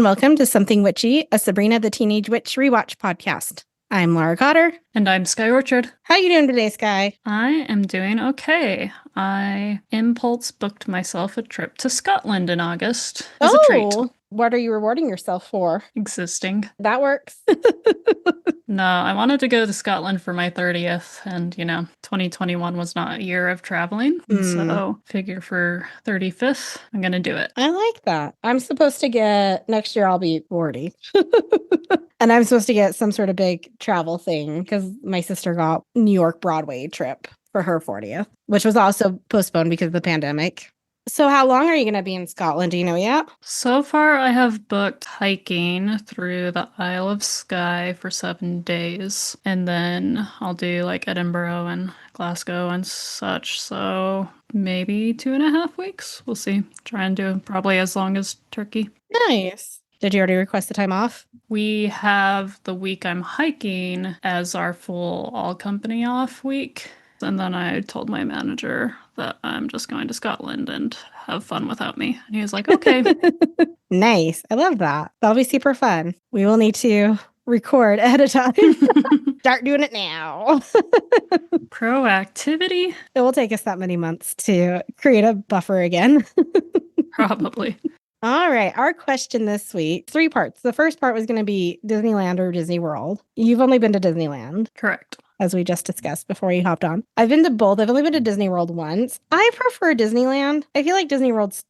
and welcome to Something Witchy, a Sabrina the Teenage Witch rewatch podcast. I'm Laura Cotter. And I'm Skye Orchard. How you doing today, Skye? I am doing okay. I impulse booked myself a trip to Scotland in August as a treat. What are you rewarding yourself for? Existing. That works. No, I wanted to go to Scotland for my 30th, and 2021 was not a year of traveling. So figure for 35th, I'm gonna do it. I like that. I'm supposed to get, next year I'll be 40. And I'm supposed to get some sort of big travel thing because my sister got New York Broadway trip for her 40th, which was also postponed because of the pandemic. So how long are you going to be in Scotland? Do you know yet? So far, I have booked hiking through the Isle of Skye for 7 days. And then I'll do like Edinburgh and Glasgow and such. So maybe 2.5 weeks. We'll see. Try and do probably as long as Turkey. Nice. Did you already request the time off? We have the week I'm hiking as our full all-company off week. And then I told my manager that I'm just going to Scotland and have fun without me. And he was like, okay. Nice. I love that. That'll be super fun. We will need to record ahead of time. Start doing it now. Proactivity? It will take us that many months to create a buffer again. Probably. All right. Our question this week, 3 parts. The first part was going to be Disneyland or Disney World. You've only been to Disneyland. Correct. As we just discussed before you hopped on. I've been to both. I've only been to Disney World once. I prefer Disneyland. I feel like Disney World's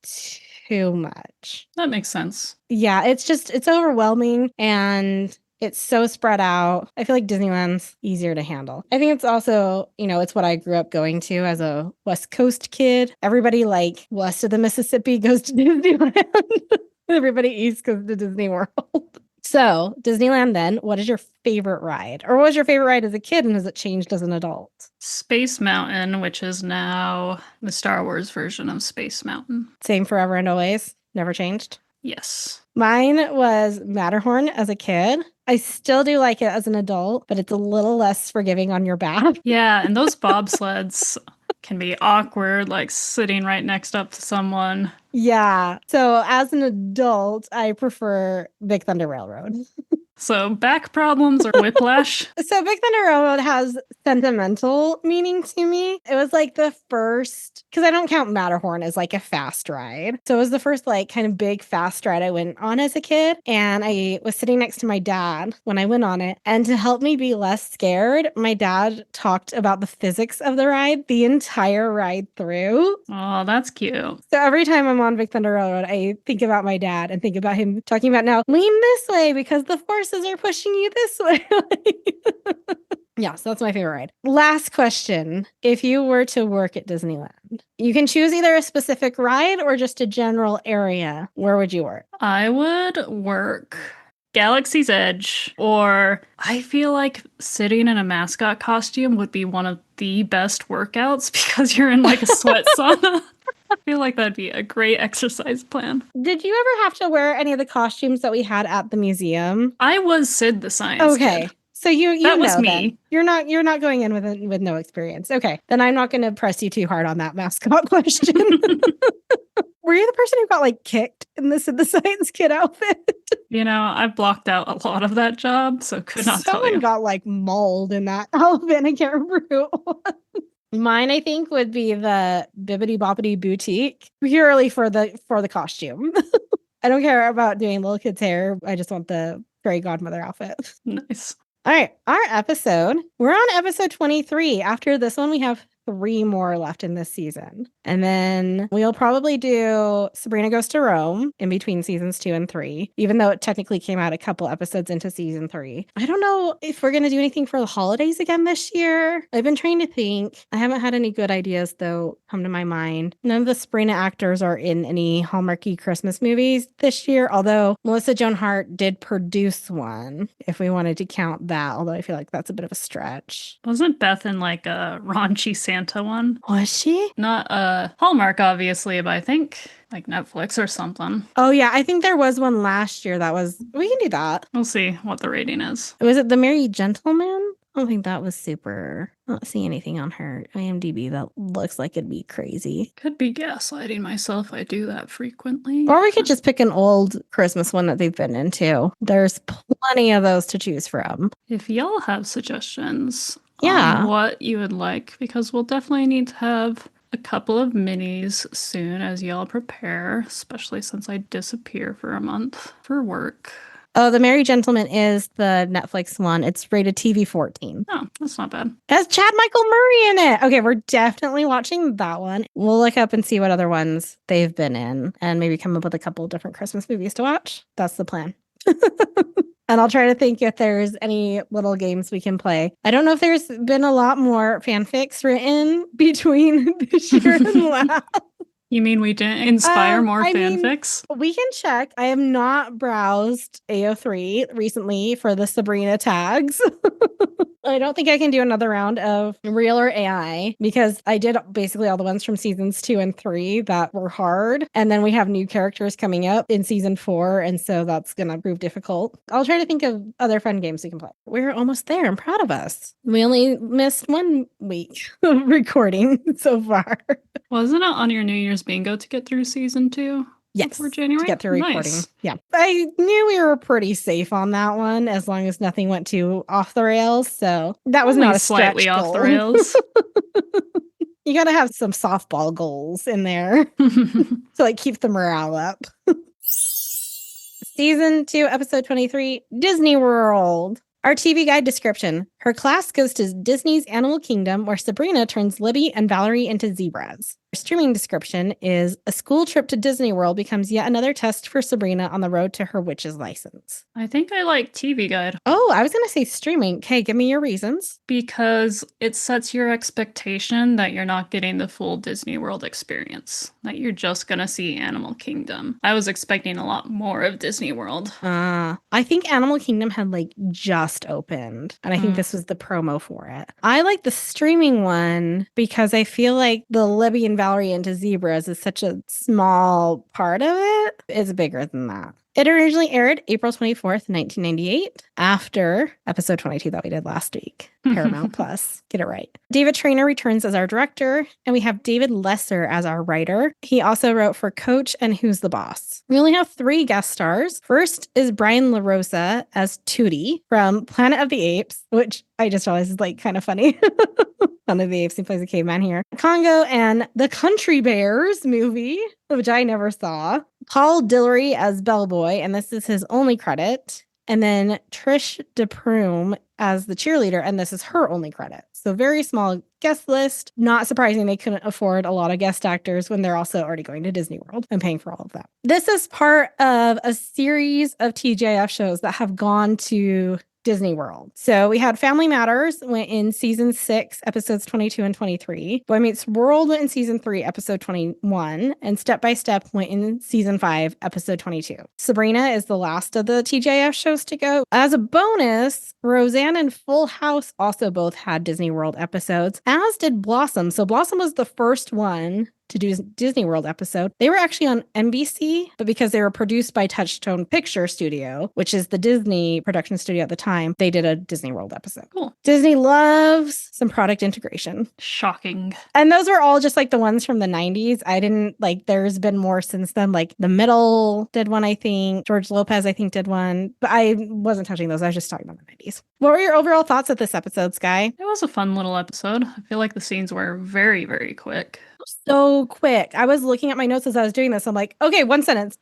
too much. That makes sense. Yeah, it's overwhelming and it's so spread out. I feel like Disneyland's easier to handle. I think it's also, it's what I grew up going to as a West Coast kid. Everybody like west of the Mississippi goes to Disneyland. Everybody east goes to Disney World. So, Disneyland then, what is your favorite ride? Or what was your favorite ride as a kid and has it changed as an adult? Space Mountain, which is now the Star Wars version of Space Mountain. Same forever and always? Never changed? Yes. Mine was Matterhorn as a kid. I still do like it as an adult, but it's a little less forgiving on your back. Yeah, and those bobsleds can be awkward, like sitting right next up to someone. Yeah. So as an adult, I prefer Big Thunder Railroad. So back problems or whiplash? So Big Thunder Railroad has sentimental meaning to me. It was like the first, because I don't count Matterhorn as like a fast ride. So it was the first like kind of big fast ride I went on as a kid. And I was sitting next to my dad when I went on it. And to help me be less scared, my dad talked about the physics of the ride the entire ride through. Oh, that's cute. So every time I'm on Big Thunder Railroad, I think about my dad and think about him talking about now, lean this way because the forces are pushing you this way. Yeah, so that's my favorite ride. Last question. If you were to work at Disneyland, you can choose either a specific ride or just a general area. Where would you work? I would work Galaxy's Edge, or I feel like sitting in a mascot costume would be one of the best workouts because you're in like a sweat sauna. I feel like that'd be a great exercise plan. Did you ever have to wear any of the costumes that we had at the museum? I was Sid the Science Kid. So you that know was me. Then. You're not going in with no experience. Okay, then I'm not going to press you too hard on that mascot question. Were you the person who got like kicked in the Sid the Science Kid outfit? I've blocked out a lot of that job, so could not tell you. Someone got like mauled in that outfit. I can't remember who it was. Mine, I think, would be the Bibbidi Bobbidi Boutique, purely for the costume. I don't care about doing little kids' hair. I just want the fairy godmother outfit. Nice. All right, we're on episode 23. After this one, we have 3 more left in this season. And then we'll probably do Sabrina Goes to Rome in between seasons 2 and 3, even though it technically came out a couple episodes into season 3. I don't know if we're going to do anything for the holidays again this year. I've been trying to think. I haven't had any good ideas, though, come to my mind. None of the Sabrina actors are in any Hallmarky Christmas movies this year, although Melissa Joan Hart did produce one, if we wanted to count that, although I feel like that's a bit of a stretch. Wasn't Beth in like a raunchy Santa one? Was she? Not Hallmark, obviously, but I think like Netflix or something. Oh, yeah. I think there was one last year we can do that. We'll see what the rating is. Was it The Merry Gentleman? I don't think that was super. I don't see anything on her IMDb that looks like it'd be crazy. Could be gaslighting myself. I do that frequently. Or we could just pick an old Christmas one that they've been into. There's plenty of those to choose from. If y'all have suggestions Yeah. on what you would like, because we'll definitely need to have a couple of minis soon as y'all prepare, especially since I disappear for a month for work. Oh, The Merry Gentleman is the Netflix one. It's rated TV 14. Oh, that's not bad. It has Chad Michael Murray in it. Okay, we're definitely watching that one. We'll look up and see what other ones they've been in and maybe come up with a couple of different Christmas movies to watch. That's the plan. And I'll try to think if there's any little games we can play. I don't know if there's been a lot more fanfics written between this year and last. You mean we didn't inspire more fanfics? We can check. I have not browsed AO3 recently for the Sabrina tags. I don't think I can do another round of real or AI because I did basically all the ones from seasons 2 and 3 that were hard. And then we have new characters coming up in season 4. And so that's going to prove difficult. I'll try to think of other fun games we can play. We're almost there. I'm proud of us. We only missed 1 week of recording so far. Wasn't it on your New Year's bingo to get through season 2? Yes, before January? to get through recording. Nice. Yeah. I knew we were pretty safe on that one as long as nothing went too off the rails. So that was Only not a slightly stretch off goal. the rails. You got to have some softball goals in there to like keep the morale up. Season 2, episode 23, Disney World. Our TV guide description. Her class goes to Disney's Animal Kingdom, where Sabrina turns Libby and Valerie into zebras. Our streaming description is a school trip to Disney World becomes yet another test for Sabrina on the road to her witch's license. I think I like TV Guide. Oh, I was going to say streaming. Okay, give me your reasons. Because it sets your expectation that you're not getting the full Disney World experience, that you're just going to see Animal Kingdom. I was expecting a lot more of Disney World. I think Animal Kingdom had like just opened, and I think this was the promo for it. I like the streaming one because I feel like the Libby and Valerie into zebras is such a small part of it. It's bigger than that. It originally aired April 24th, 1998, after episode 22 that we did last week. Paramount Plus. Get it right. David Traynor returns as our director, and we have David Lesser as our writer. He also wrote for Coach and Who's the Boss. We only have 3 guest stars. First is Brian LaRosa as Tootie from Planet of the Apes, which I just realized is like kind of funny. Planet of the Apes, he plays a caveman here. Congo and the Country Bears movie, which I never saw. Paul Dillery as Bellboy, and this is his only credit. And then Trish DePrume as the cheerleader, and this is her only credit. So very small guest list. Not surprising they couldn't afford a lot of guest actors when they're also already going to Disney World and paying for all of that. This is part of a series of TGIF shows that have gone to Disney World. So we had Family Matters went in season 6, episodes 22 and 23. Boy Meets World went in season 3, episode 21. And Step by Step went in season 5, episode 22. Sabrina is the last of the TGIF shows to go. As a bonus, Roseanne and Full House also both had Disney World episodes, as did Blossom. So Blossom was the first one to do Disney World episode. They were actually on NBC, but because they were produced by Touchstone Picture Studio, which is the Disney production studio at the time, they did a Disney World episode. Cool. Disney loves some product integration. Shocking. And those were all just like the ones from the 90s. I didn't like, there's been more since then. Like The Middle did one, I think. George Lopez, I think, did one. But I wasn't touching those. I was just talking about the 90s. What were your overall thoughts of this episode, Skye? It was a fun little episode. I feel like the scenes were very, very quick. So quick. I was looking at my notes as I was doing this. I'm like, okay, one sentence.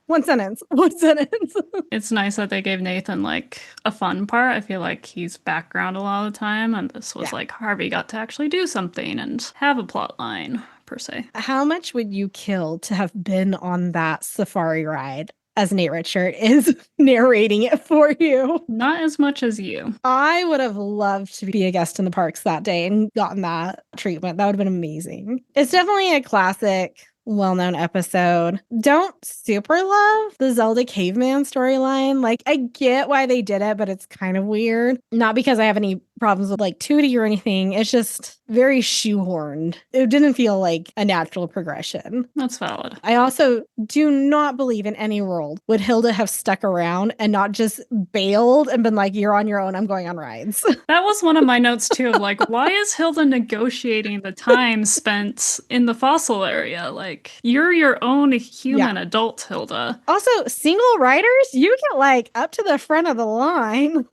It's nice that they gave Nathan like a fun part. I feel like he's background a lot of the time, and this was like Harvey got to actually do something and have a plot line per se. How much would you kill to have been on that safari ride as Nate Richard is narrating it for you? Not as much as you. I would have loved to be a guest in the parks that day and gotten that treatment. That would have been amazing. It's definitely a classic, well-known episode. Don't super love the Zelda caveman storyline. Like, I get why they did it, but it's kind of weird. Not because I have any problems with like Tootie or anything. It's just very shoehorned. It didn't feel like a natural progression. That's valid. I also do not believe in any world would Hilda have stuck around and not just bailed and been like, you're on your own, I'm going on rides. That was one of my notes too, of like, why is Hilda negotiating the time spent in the fossil area? Like, you're your own human adult, Hilda. Also, single riders, you get like up to the front of the line.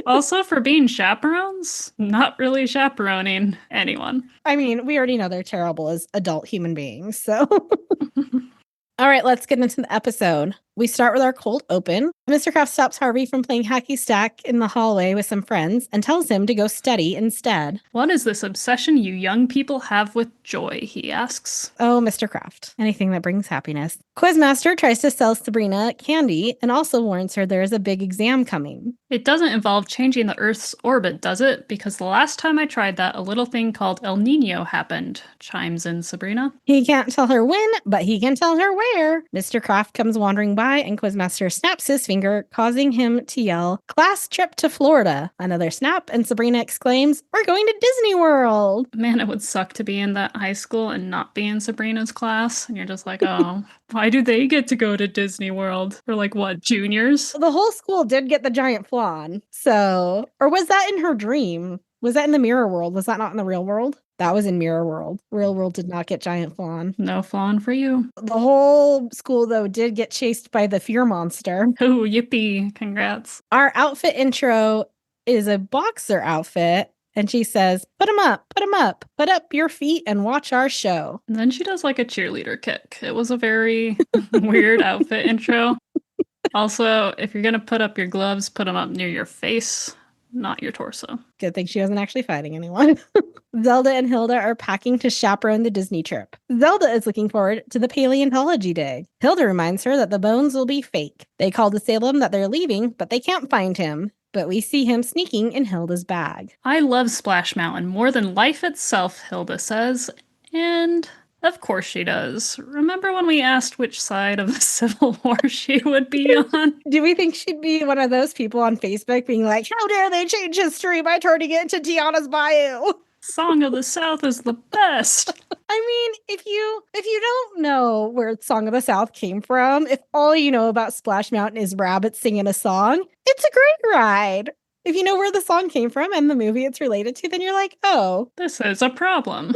Also, for being chaperones, not really chaperoning anyone. I mean, we already know they're terrible as adult human beings, so. All right, let's get into the episode. We start with our cold open. Mr. Kraft stops Harvey from playing hacky stack in the hallway with some friends and tells him to go study instead. What is this obsession you young people have with joy, he asks. Oh, Mr. Kraft, anything that brings happiness. Quizmaster tries to sell Sabrina candy and also warns her there is a big exam coming. It doesn't involve changing the Earth's orbit, does it? Because the last time I tried that, a little thing called El Nino happened, chimes in Sabrina. He can't tell her when, but he can tell her where. Mr. Kraft comes wandering by and Quizmaster snaps his finger, causing him to yell, "Class trip to Florida." Another snap, and Sabrina exclaims, "We're going to Disney World." Man, it would suck to be in that high school and not be in Sabrina's class. And you're just like, oh, why do they get to go to Disney World? Or like, what, juniors? The whole school did get the giant flan. So, or was that in her dream? Was that in the mirror world? Was that not in the real world? That was in Mirror World. Real World did not get giant flan. No flan for you. The whole school, though, did get chased by the fear monster. Oh, yippee. Congrats. Our outfit intro is a boxer outfit. And she says, put him up, put up your feet and watch our show. And then she does like a cheerleader kick. It was a very weird outfit intro. Also, if you're going to put up your gloves, put them up near your face, not your torso. Good thing she wasn't actually fighting anyone. Zelda and Hilda are packing to chaperone the Disney trip. Zelda is looking forward to the paleontology day. Hilda reminds her that the bones will be fake. They call to Salem that they're leaving, but they can't find him. But we see him sneaking in Hilda's bag. I love Splash Mountain more than life itself, Hilda says. And of course she does. Remember when we asked which side of the Civil War she would be on? Do we think she'd be one of those people on Facebook being like, how dare they change history by turning it into Tiana's Bayou? Song of the South is the best. I mean, if you don't know where Song of the South came from, if all you know about Splash Mountain is rabbits singing a song, it's a great ride. If you know where the song came from and the movie it's related to, then you're like, oh. This is a problem.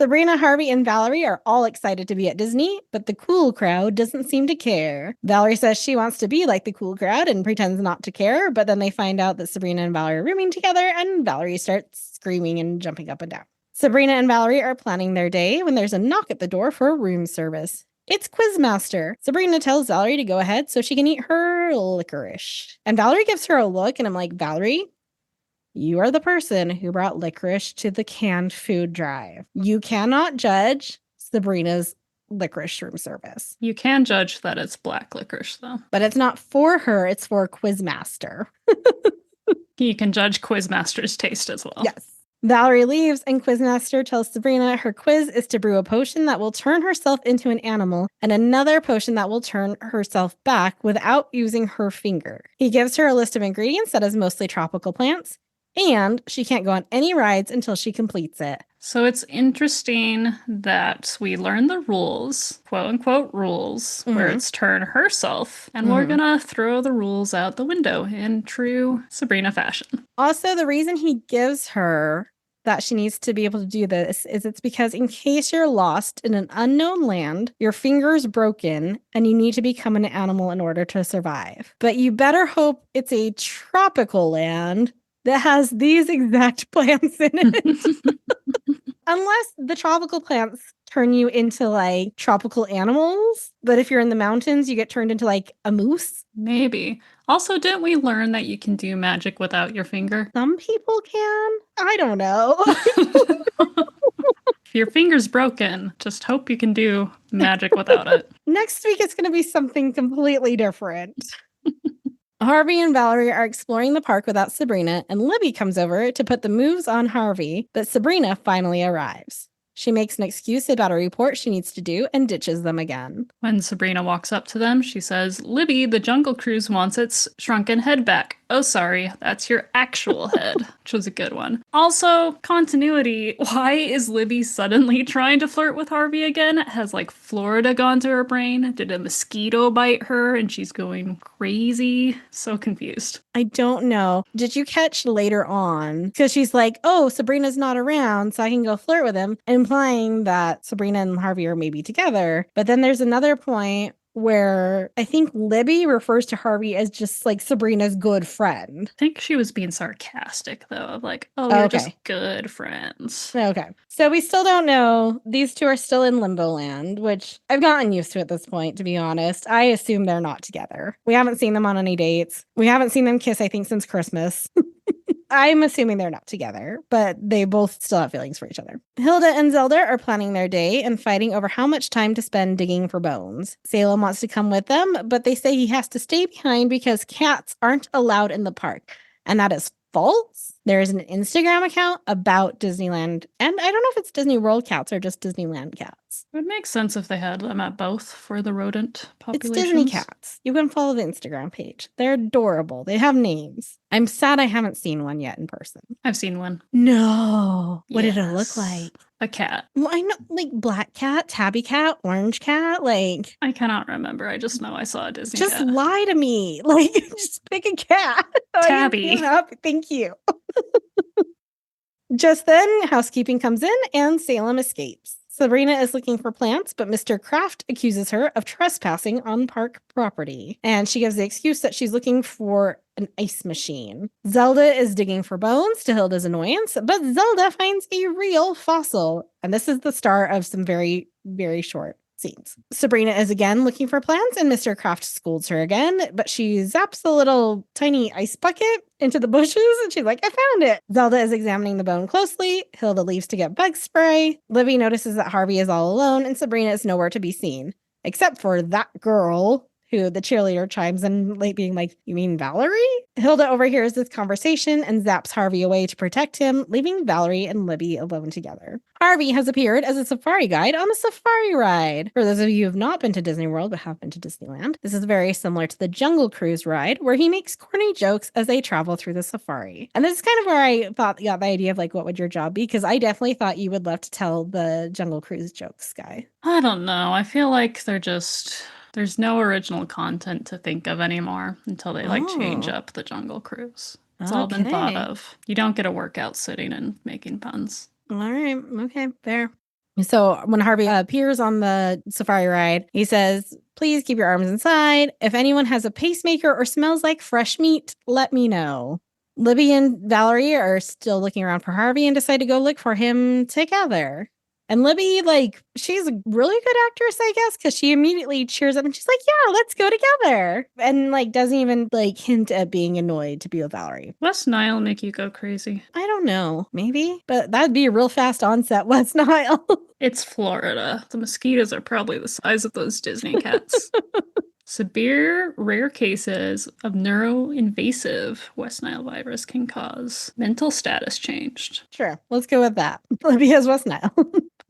Sabrina, Harvey, and Valerie are all excited to be at Disney, but the cool crowd doesn't seem to care. Valerie says she wants to be like the cool crowd and pretends not to care, but then they find out that Sabrina and Valerie are rooming together, and Valerie starts screaming and jumping up and down. Sabrina and Valerie are planning their day when there's a knock at the door for a room service. It's Quizmaster. Sabrina tells Valerie to go ahead so she can eat her licorice. And Valerie gives her a look, and I'm like, Valerie, you are the person who brought licorice to the canned food drive. You cannot judge Sabrina's licorice room service. You can judge that it's black licorice, though. But it's not for her, it's for Quizmaster. You can judge Quizmaster's taste as well. Yes. Valerie leaves, and Quizmaster tells Sabrina her quiz is to brew a potion that will turn herself into an animal and another potion that will turn herself back without using her finger. He gives her a list of ingredients that is mostly tropical plants, and she can't go on any rides until she completes it. So it's interesting that we learn the rules, quote unquote rules, where it's turn herself, and we're gonna throw the rules out the window in true Sabrina fashion. Also, the reason he gives her that she needs to be able to do this is it's because in case you're lost in an unknown land, your finger's broken, and you need to become an animal in order to survive. But you better hope it's a tropical land that has these exact plants in it. Unless the tropical plants turn you into like tropical animals. But if you're in the mountains, you get turned into like a moose. Maybe. Also, didn't we learn that you can do magic without your finger? Some people can. I don't know. If your finger's broken, just hope you can do magic without it. Next week, it's going to be something completely different. Harvey and Valerie are exploring the park without Sabrina, and Libby comes over to put the moves on Harvey, but Sabrina finally arrives. She makes an excuse about a report she needs to do and ditches them again. When Sabrina walks up to them, she says, Libby, the Jungle Cruise wants its shrunken head back. Oh, sorry, that's your actual head, which was a good one. Also, continuity. Why is Libby suddenly trying to flirt with Harvey again? Has, like, Florida gone to her brain? Did a mosquito bite her and she's going crazy? So confused. I don't know. Did you catch later on? Because she's like, oh, Sabrina's not around, so I can go flirt with him, implying that Sabrina and Harvey are maybe together. But then there's another point where I think Libby refers to Harvey as just like Sabrina's good friend. I think she was being sarcastic, though, of like, oh, you're just good friends. Okay. So we still don't know. These two are still in limbo land, which I've gotten used to at this point, to be honest. I assume they're not together. We haven't seen them on any dates. We haven't seen them kiss, I think, since Christmas. I'm assuming they're not together, but they both still have feelings for each other. Hilda and Zelda are planning their day and fighting over how much time to spend digging for bones. Salem wants to come with them, but they say he has to stay behind because cats aren't allowed in the park. And that is false. There is an Instagram account about Disneyland, and I don't know if it's Disney World cats or just Disneyland cats. It would make sense if they had them at both for the rodent populations. It's Disney cats. You can follow the Instagram page. They're adorable. They have names. I'm sad I haven't seen one yet in person. I've seen one. No. What did it look like? A cat. Well, I know, like black cat, tabby cat, orange cat, like... I cannot remember. I just know I saw a Disney cat. Just lie to me. Like, just pick a cat. Tabby. Thank you. Just then, housekeeping comes in and Salem escapes. Sabrina is looking for plants, but Mr. Kraft accuses her of trespassing on park property. And she gives the excuse that she's looking for an ice machine. Zelda is digging for bones to Hilda's annoyance, but Zelda finds a real fossil. And this is the start of some very, very short scenes. Sabrina is again looking for plants, and Mr. Kraft scolds her again, but she zaps the little tiny ice bucket into the bushes, and she's like, I found it. Zelda is examining the bone closely. Hilda leaves to get bug spray. Livy notices that Harvey is all alone, and Sabrina is nowhere to be seen, except for that girl who the cheerleader chimes in, like, being like, you mean Valerie? Hilda overhears this conversation and zaps Harvey away to protect him, leaving Valerie and Libby alone together. Harvey has appeared as a safari guide on a safari ride. For those of you who have not been to Disney World but have been to Disneyland, this is very similar to the Jungle Cruise ride, where he makes corny jokes as they travel through the safari. And this is kind of where I got the idea of, like, what would your job be? Because I definitely thought you would love to tell the Jungle Cruise jokes, Skye. I don't know. I feel like there's no original content to think of anymore until they change up the Jungle Cruise. It's all been thought of. You don't get a workout sitting and making puns. All right. Okay. Fair. So when Harvey appears on the safari ride, he says, please keep your arms inside. If anyone has a pacemaker or smells like fresh meat, let me know. Libby and Valerie are still looking around for Harvey and decide to go look for him together. And Libby, like, she's a really good actress, I guess, because she immediately cheers up and she's like, yeah, let's go together. And, like, doesn't even, like, hint at being annoyed to be with Valerie. West Nile make you go crazy? I don't know. Maybe. But that'd be a real fast onset, West Nile. It's Florida. The mosquitoes are probably the size of those Disney cats. Severe, rare cases of neuroinvasive West Nile virus can cause mental status changed. Sure, let's go with that. Libby has West Nile.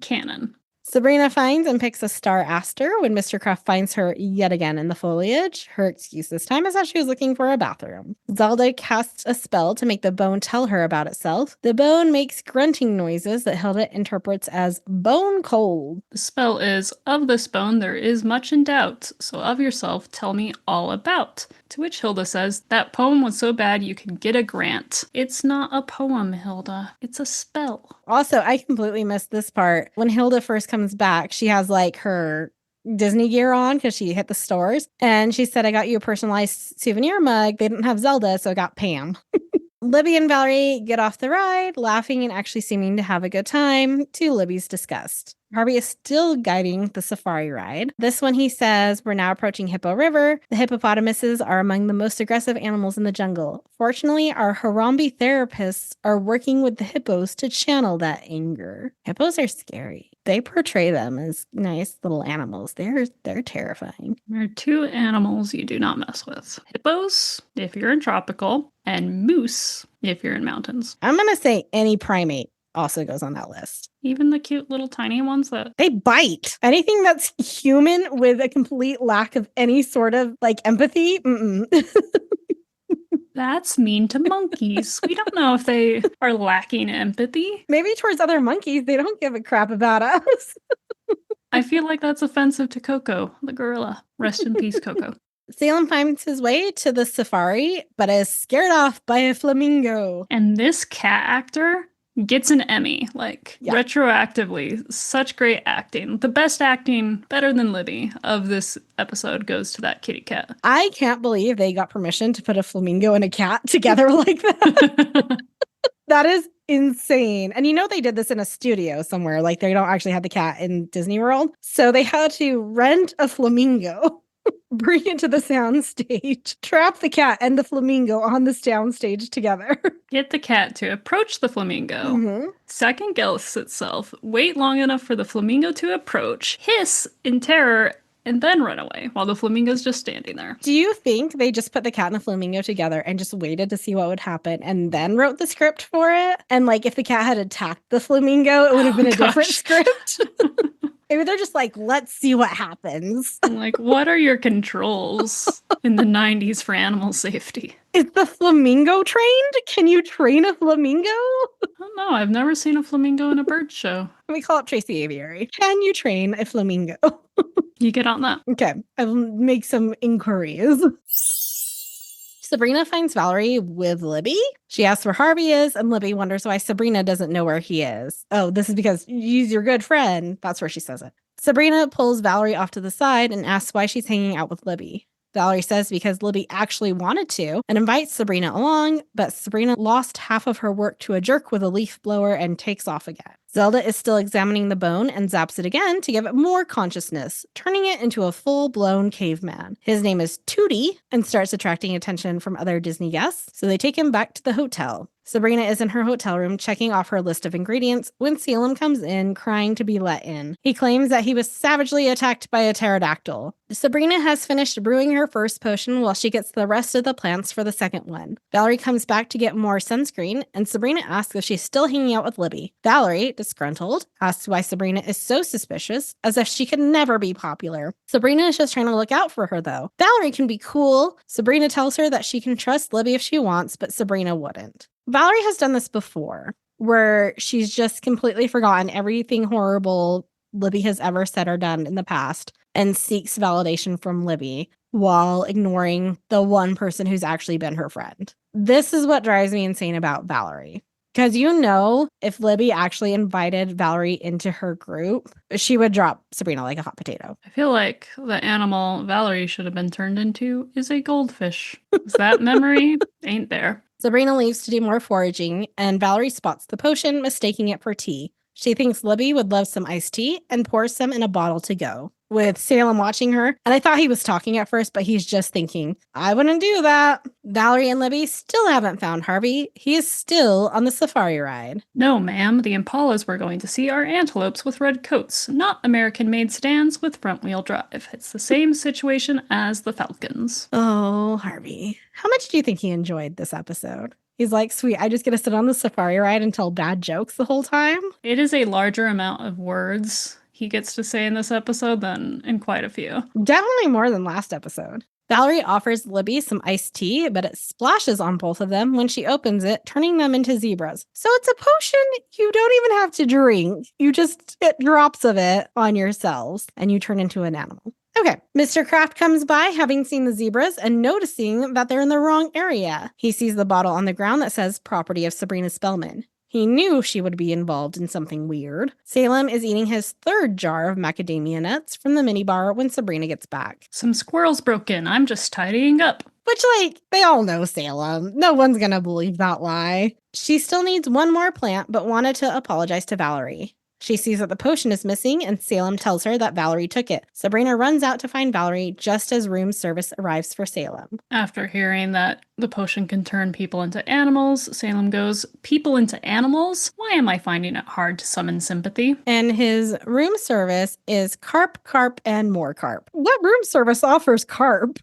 Canon. Sabrina finds and picks a star aster when Mr. Kraft finds her yet again in the foliage. Her excuse this time is that she was looking for a bathroom. Zelda casts a spell to make the bone tell her about itself. The bone makes grunting noises that Hilda interprets as bone cold. The spell is, of this bone there is much in doubt, so of yourself tell me all about. To which Hilda says, that poem was so bad you could get a grant. It's not a poem, Hilda. It's a spell. Also, I completely missed this part. When Hilda first comes back, she has, like, her Disney gear on because she hit the stores. And she said, I got you a personalized souvenir mug. They didn't have Zelda, so I got Pam. Libby and Valerie get off the ride, laughing and actually seeming to have a good time, to Libby's disgust. Harvey is still guiding the safari ride. This one he says, we're now approaching Hippo River. The hippopotamuses are among the most aggressive animals in the jungle. Fortunately, our Harambe therapists are working with the hippos to channel that anger. Hippos are scary. They portray them as nice little animals. They're terrifying. There are two animals you do not mess with. Hippos, if you're in tropical, and moose, if you're in mountains. I'm going to say any primate. also goes on that list. Even the cute little tiny ones that they bite. Anything that's human with a complete lack of any sort of like empathy. That's mean to monkeys. We don't know if they are lacking empathy. Maybe towards other monkeys, they don't give a crap about us. I feel like that's offensive to Coco, the gorilla. Rest in peace, Coco. Salem finds his way to the safari, but is scared off by a flamingo. And this cat actor gets an Emmy, retroactively. Such great acting. The best acting, better than Libby, of this episode goes to that kitty cat. I can't believe they got permission to put a flamingo and a cat together like that. That is insane. And they did this in a studio somewhere. Like, they don't actually have the cat in Disney World. So they had to rent a flamingo, bring it to the soundstage, trap the cat and the flamingo on the soundstage together. Get the cat to approach the flamingo, second guess itself, wait long enough for the flamingo to approach, hiss in terror, and then run away while the flamingo's just standing there. Do you think they just put the cat and the flamingo together and just waited to see what would happen and then wrote the script for it? And like, if the cat had attacked the flamingo, it would have been a different script. Maybe they're just like, let's see what happens. Like, what are your controls in the 90s for animal safety? Is the flamingo trained? Can you train a flamingo? I don't know. I've never seen a flamingo in a bird show. Let me call up Tracy Aviary. Can you train a flamingo? You get on that. Okay. I'll make some inquiries. Sabrina finds Valerie with Libby. She asks where Harvey is, and Libby wonders why Sabrina doesn't know where he is. Oh, this is because he's your good friend. That's where she says it. Sabrina pulls Valerie off to the side and asks why she's hanging out with Libby. Valerie says because Libby actually wanted to and invites Sabrina along, but Sabrina lost half of her work to a jerk with a leaf blower and takes off again. Zelda is still examining the bone and zaps it again to give it more consciousness, turning it into a full-blown caveman. His name is Tootie and starts attracting attention from other Disney guests, so they take him back to the hotel. Sabrina is in her hotel room checking off her list of ingredients when Salem comes in, crying to be let in. He claims that he was savagely attacked by a pterodactyl. Sabrina has finished brewing her first potion while she gets the rest of the plants for the second one. Valerie comes back to get more sunscreen, and Sabrina asks if she's still hanging out with Libby. Valerie, disgruntled, asks why Sabrina is so suspicious, as if she could never be popular. Sabrina is just trying to look out for her, though. Valerie can be cool. Sabrina tells her that she can trust Libby if she wants, but Sabrina wouldn't. Valerie has done this before, where she's just completely forgotten everything horrible Libby has ever said or done in the past and seeks validation from Libby while ignoring the one person who's actually been her friend. This is what drives me insane about Valerie. Because if Libby actually invited Valerie into her group, she would drop Sabrina like a hot potato. I feel like the animal Valerie should have been turned into is a goldfish. That memory ain't there. Sabrina leaves to do more foraging, and Valerie spots the potion, mistaking it for tea. She thinks Libby would love some iced tea and pours some in a bottle to go, with Salem watching her. And I thought he was talking at first, but he's just thinking, I wouldn't do that. Valerie and Libby still haven't found Harvey. He is still on the safari ride. No, ma'am. The impalas we're going to see are antelopes with red coats, not American-made sedans with front-wheel drive. It's the same situation as the falcons. Oh, Harvey. How much do you think he enjoyed this episode? He's like, sweet, I just get to sit on the safari ride and tell bad jokes the whole time? It is a larger amount of words he gets to say in this episode than in quite a few. Definitely more than last episode. Valerie offers Libby some iced tea, but it splashes on both of them when she opens it, turning them into zebras. So it's a potion you don't even have to drink. You just get drops of it on yourselves, and you turn into an animal. Okay, Mr. Kraft comes by, having seen the zebras and noticing that they're in the wrong area. He sees the bottle on the ground that says property of Sabrina Spellman. He knew she would be involved in something weird. Salem is eating his third jar of macadamia nuts from the minibar when Sabrina gets back. Some squirrels broke in. I'm just tidying up. Which, they all know Salem. No one's gonna believe that lie. She still needs one more plant, but wanted to apologize to Valerie. She sees that the potion is missing, and Salem tells her that Valerie took it. Sabrina runs out to find Valerie just as room service arrives for Salem. After hearing that the potion can turn people into animals, Salem goes, people into animals? Why am I finding it hard to summon sympathy? And his room service is carp, and more carp. What room service offers carp?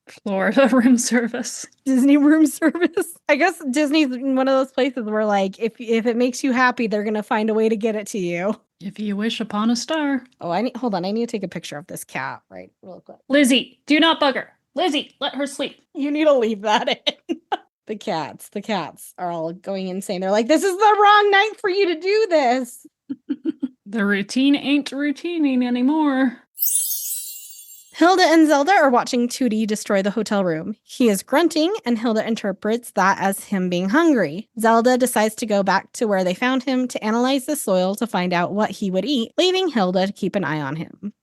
Florida room service. Disney room service. I guess Disney's one of those places where, like, if it makes you happy, they're gonna find a way to get it to you. If you wish upon a star. Oh, hold on. I need to take a picture of this cat, right, real quick. Lizzie, do not bug her. Lizzie, let her sleep. You need to leave that in. The cats are all going insane. They're like, this is the wrong night for you to do this. The routine ain't routining anymore. Hilda and Zelda are watching Tootie destroy the hotel room. He is grunting, and Hilda interprets that as him being hungry. Zelda decides to go back to where they found him to analyze the soil to find out what he would eat, leaving Hilda to keep an eye on him.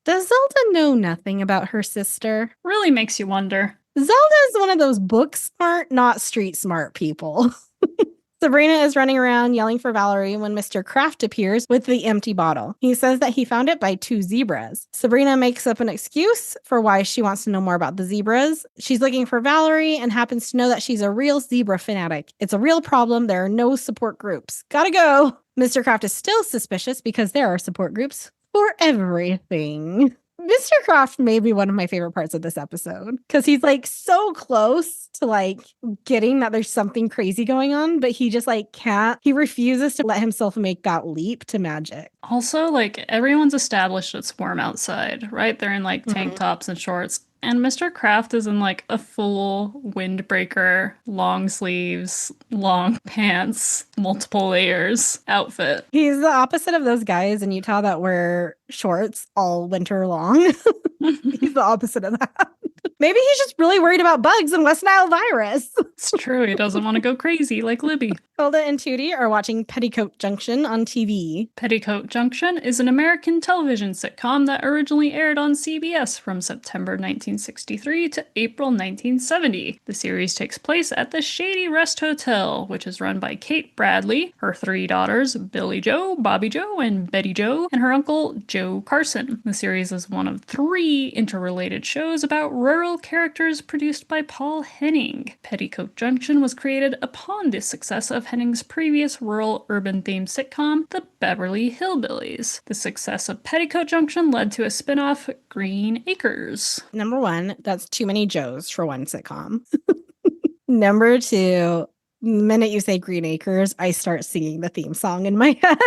Does Zelda know nothing about her sister? Really makes you wonder. Zelda is one of those book smart, not street smart people. Sabrina is running around yelling for Valerie when Mr. Kraft appears with the empty bottle. He says that he found it by 2 zebras. Sabrina makes up an excuse for why she wants to know more about the zebras. She's looking for Valerie and happens to know that she's a real zebra fanatic. It's a real problem. There are no support groups. Gotta go. Mr. Kraft is still suspicious because there are support groups for everything. Mr. Kraft may be one of my favorite parts of this episode because he's like so close to like getting that there's something crazy going on, but he just like can't. He refuses to let himself make that leap to magic. Also, like, everyone's established it's warm outside, right? They're in like tank tops and shorts. And Mr. Kraft is in like a full windbreaker, long sleeves, long pants, multiple layers outfit. He's the opposite of those guys in Utah that wear shorts all winter long. He's the opposite of that. Maybe he's just really worried about bugs and West Nile virus. It's true. He doesn't want to go crazy like Libby. Hilda and Tootie are watching Petticoat Junction on TV. Petticoat Junction is an American television sitcom that originally aired on CBS from September 1963 to April 1970. The series takes place at the Shady Rest Hotel, which is run by Kate Bradley, her 3 daughters, Billy Jo, Bobby Jo, and Betty Jo, and her uncle, Joe Carson. The series is one of 3 interrelated shows about rural characters produced by Paul Henning. Petticoat Junction was created upon the success of Henning's previous rural-urban themed sitcom, The Beverly Hillbillies. The success of Petticoat Junction led to a spin-off, Green Acres. Number 1, that's too many Joes for one sitcom. Number 2, the minute you say Green Acres, I start singing the theme song in my head.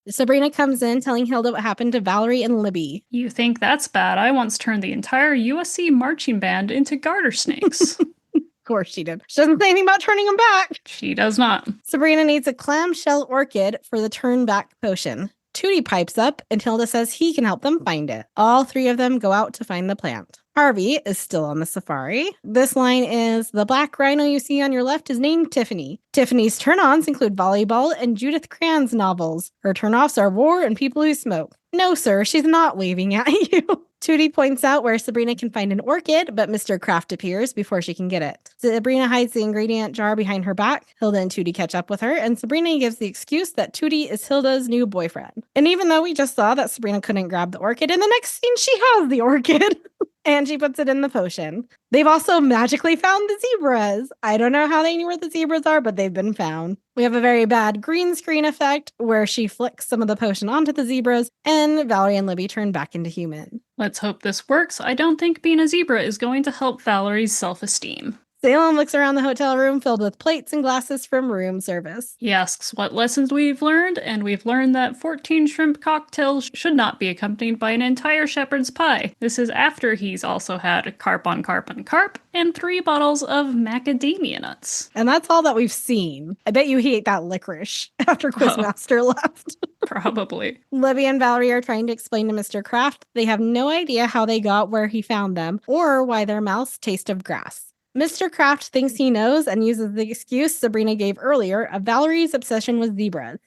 Sabrina comes in telling Hilda what happened to Valerie and Libby. You think that's bad? I once turned the entire USC marching band into garter snakes. Of course she did. She doesn't say anything about turning them back. She does not. Sabrina needs a clamshell orchid for the turn back potion. Tootie pipes up and Hilda says he can help them find it. All 3 of them go out to find the plant. Harvey is still on the safari. This line is, the black rhino you see on your left is named Tiffany. Tiffany's turn-ons include volleyball and Judith Cran's novels. Her turn-offs are war and people who smoke. No, sir, she's not waving at you. Tootie points out where Sabrina can find an orchid, but Mr. Kraft appears before she can get it. Sabrina hides the ingredient jar behind her back. Hilda and Tootie catch up with her, and Sabrina gives the excuse that Tootie is Hilda's new boyfriend. And even though we just saw that Sabrina couldn't grab the orchid, in the next scene she has the orchid. And she puts it in the potion. They've also magically found the zebras. I don't know how they knew where the zebras are, but they've been found. We have a very bad green screen effect where she flicks some of the potion onto the zebras, and Valerie and Libby turn back into human. Let's hope this works. I don't think being a zebra is going to help Valerie's self-esteem. Salem looks around the hotel room filled with plates and glasses from room service. He asks what lessons we've learned, and we've learned that 14 shrimp cocktails should not be accompanied by an entire shepherd's pie. This is after he's also had carp on carp on carp and 3 bottles of macadamia nuts. And that's all that we've seen. I bet you he ate that licorice after Quizmaster left. Probably. Libby and Valerie are trying to explain to Mr. Kraft they have no idea how they got where he found them or why their mouths taste of grass. Mr. Kraft thinks he knows and uses the excuse Sabrina gave earlier of Valerie's obsession with zebras.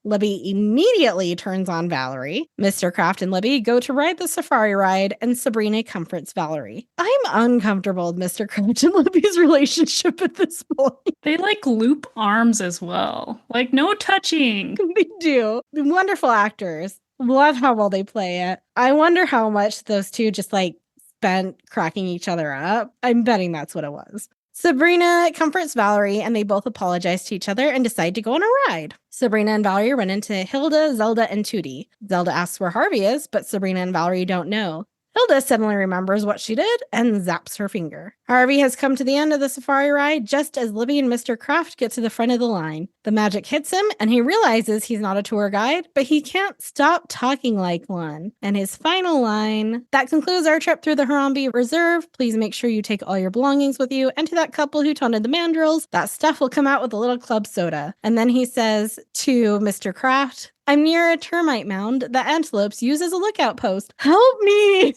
Libby immediately turns on Valerie. Mr. Kraft and Libby go to ride the safari ride, and Sabrina comforts Valerie. I'm uncomfortable with Mr. Kraft and Libby's relationship at this point. They like loop arms as well. Like, no touching. They do. Wonderful actors. Love how well they play it. I wonder how much those two just like spent cracking each other up. I'm betting that's what it was. Sabrina comforts Valerie and they both apologize to each other and decide to go on a ride. Sabrina and Valerie run into Hilda, Zelda, and Tootie. Zelda asks where Harvey is, but Sabrina and Valerie don't know. Hilda suddenly remembers what she did and zaps her finger. Harvey has come to the end of the safari ride just as Libby and Mr. Kraft get to the front of the line. The magic hits him and he realizes he's not a tour guide, but he can't stop talking like one. And his final line, that concludes our trip through the Harambe Reserve. Please make sure you take all your belongings with you. And to that couple who taunted the mandrills, that stuff will come out with a little club soda. And then he says to Mr. Kraft, I'm near a termite mound that antelopes use as a lookout post. Help me!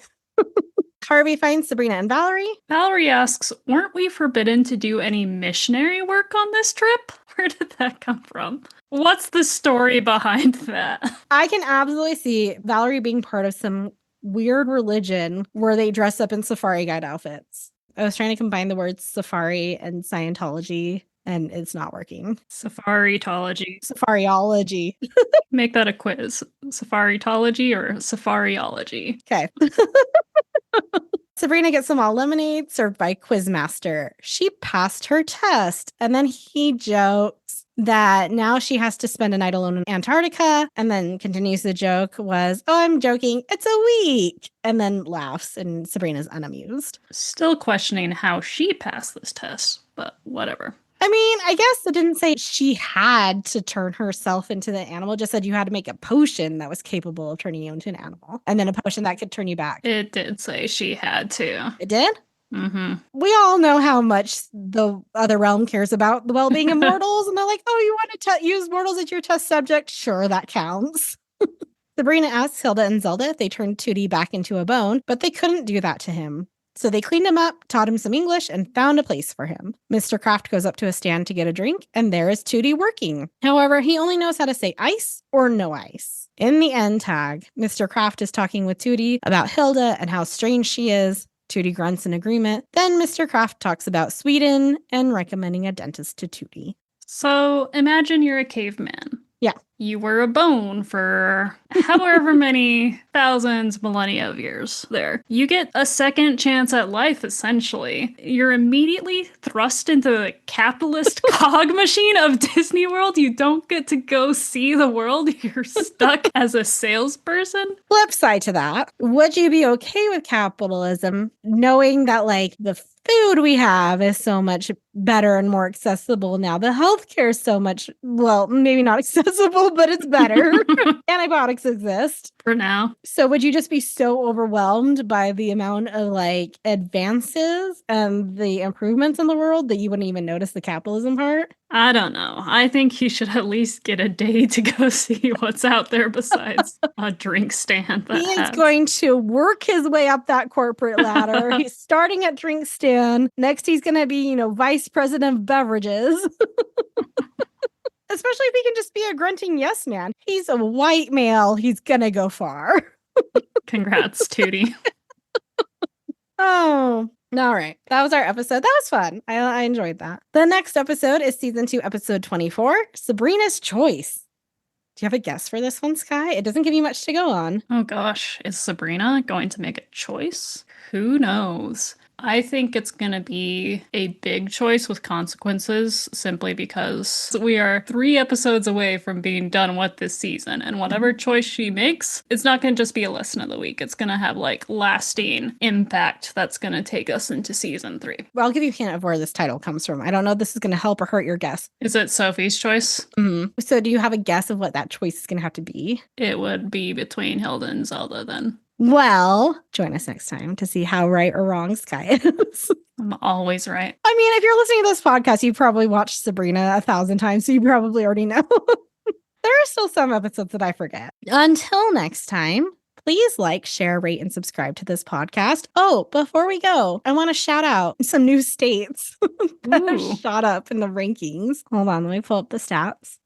Harvey finds Sabrina and Valerie. Valerie asks, weren't we forbidden to do any missionary work on this trip? Where did that come from? What's the story behind that? I can absolutely see Valerie being part of some weird religion where they dress up in safari guide outfits. I was trying to combine the words safari and Scientology, and it's not working. Safaritology. Safariology. Make that a quiz. Safaritology or safariology? Okay. Sabrina gets them all lemonade served by Quizmaster. She passed her test, and then he jokes that now she has to spend a night alone in Antarctica, and then continues the joke was, oh, I'm joking, it's a week, and then laughs, and Sabrina's unamused. Still questioning how she passed this test, but whatever. I mean, I guess it didn't say she had to turn herself into the animal. It just said you had to make a potion that was capable of turning you into an animal. And then a potion that could turn you back. It did say she had to. It did? Mm-hmm. We all know how much the other realm cares about the well-being of mortals. And they're like, oh, you want to use mortals as your test subject? Sure, that counts. Sabrina asks Hilda and Zelda if they turned Tootie back into a bone, but they couldn't do that to him. So they cleaned him up, taught him some English, and found a place for him. Mr. Kraft goes up to a stand to get a drink, and there is Tootie working. However, he only knows how to say ice or no ice. In the end tag, Mr. Kraft is talking with Tootie about Hilda and how strange she is. Tootie grunts in agreement. Then Mr. Kraft talks about Sweden and recommending a dentist to Tootie. So imagine you're a caveman. Yeah. You were a bone for however many thousands, millennia of years there. You get a second chance at life, essentially. You're immediately thrust into the capitalist cog machine of Disney World. You don't get to go see the world. You're stuck as a salesperson. Flip side to that, would you be okay with capitalism knowing that, like, the food we have is so much better and more accessible now? The healthcare is so much, well, maybe not accessible, but it's better. Antibiotics exist. For now. So would you just be so overwhelmed by the amount of, like, advances and the improvements in the world that you wouldn't even notice the capitalism part? I don't know. I think he should at least get a day to go see what's out there besides a drink stand. He is going to work his way up that corporate ladder. He's starting at drink stand. Next, he's going to be, vice president of beverages. Especially if he can just be a grunting yes man. He's a white male. He's going to go far. Congrats, Tootie. Oh, all right. That was our episode. That was fun. I enjoyed that. The next episode is season 2, episode 24, Sabrina's Choice. Do you have a guess for this one, Skye? It doesn't give you much to go on. Oh gosh, is Sabrina going to make a choice? Who knows? I think it's going to be a big choice with consequences simply because we are 3 episodes away from being done with this season. And whatever choice she makes, it's not going to just be a lesson of the week. It's going to have lasting impact that's going to take us into season 3. Well, I'll give you a hint of where this title comes from. I don't know if this is going to help or hurt your guess. Is it Sophie's choice? Mm-hmm. So do you have a guess of what that choice is going to have to be? It would be between Hilda and Zelda then. Well, join us next time to see how right or wrong Skye is. I'm always right. I mean, if you're listening to this podcast, you've probably watched Sabrina 1,000 times, so you probably already know. There are still some episodes that I forget. Until next time, please like, share, rate, and subscribe to this podcast. Oh, before we go, I want to shout out some new states that have shot up in the rankings. Hold on, let me pull up the stats.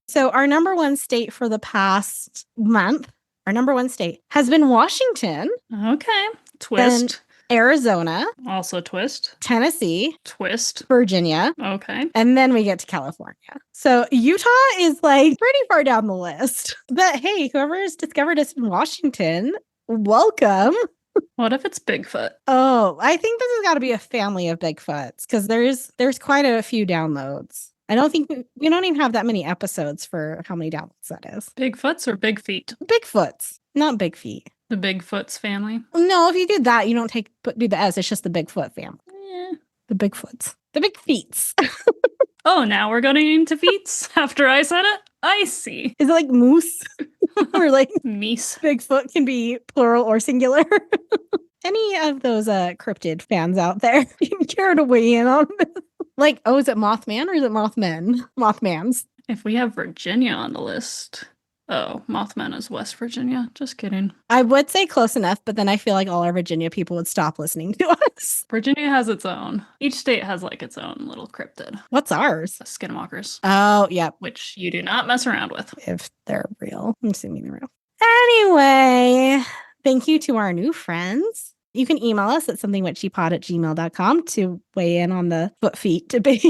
So our number 1 state for the past month, our number 1 state has been Washington. Okay. Twist. Arizona. Also twist. Tennessee. Twist. Virginia. Okay. And then we get to California. So Utah is pretty far down the list. But hey, whoever's discovered us in Washington, welcome. What if it's Bigfoot? Oh, I think this has got to be a family of Bigfoots because there's quite a few downloads. I don't think we don't even have that many episodes for how many downloads that is. Bigfoots or big feet? Bigfoots. Not big feet. The Bigfoots family. No, if you do that, you don't do the S. It's just the Bigfoot family. The Bigfoots. The big feets. Oh, now we're going into feets after I said it? I see. Is it like moose? Or like Meese. Bigfoot can be plural or singular? Any of those cryptid fans out there, you care to weigh in on this? Like, oh, is it Mothman or is it Mothmen? Mothmans. If we have Virginia on the list. Oh, Mothman is West Virginia. Just kidding. I would say close enough, but then I feel like all our Virginia people would stop listening to us. Virginia has its own. Each state has like its own little cryptid. What's ours? Skinwalkers. Oh, yep. Which you do not mess around with. If they're real. I'm assuming they're real. Anyway, thank you to our new friends. You can email us at somethingwitchypod@gmail.com to weigh in on the foot feet debate.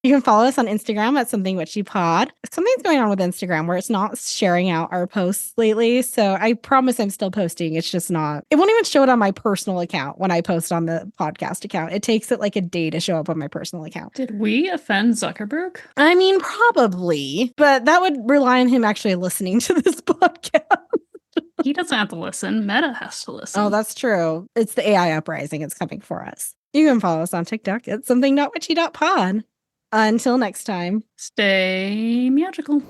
You can follow us on Instagram at somethingwitchypod. Something's going on with Instagram where it's not sharing out our posts lately. So I promise I'm still posting. It's just not. It won't even show it on my personal account when I post on the podcast account. It takes it like a day to show up on my personal account. Did we offend Zuckerberg? I mean, probably. But that would rely on him actually listening to this podcast. He doesn't have to listen. Meta has to listen. Oh, that's true. It's the AI uprising. It's coming for us. You can follow us on TikTok at something.witchy.pod. Until next time. Stay magical.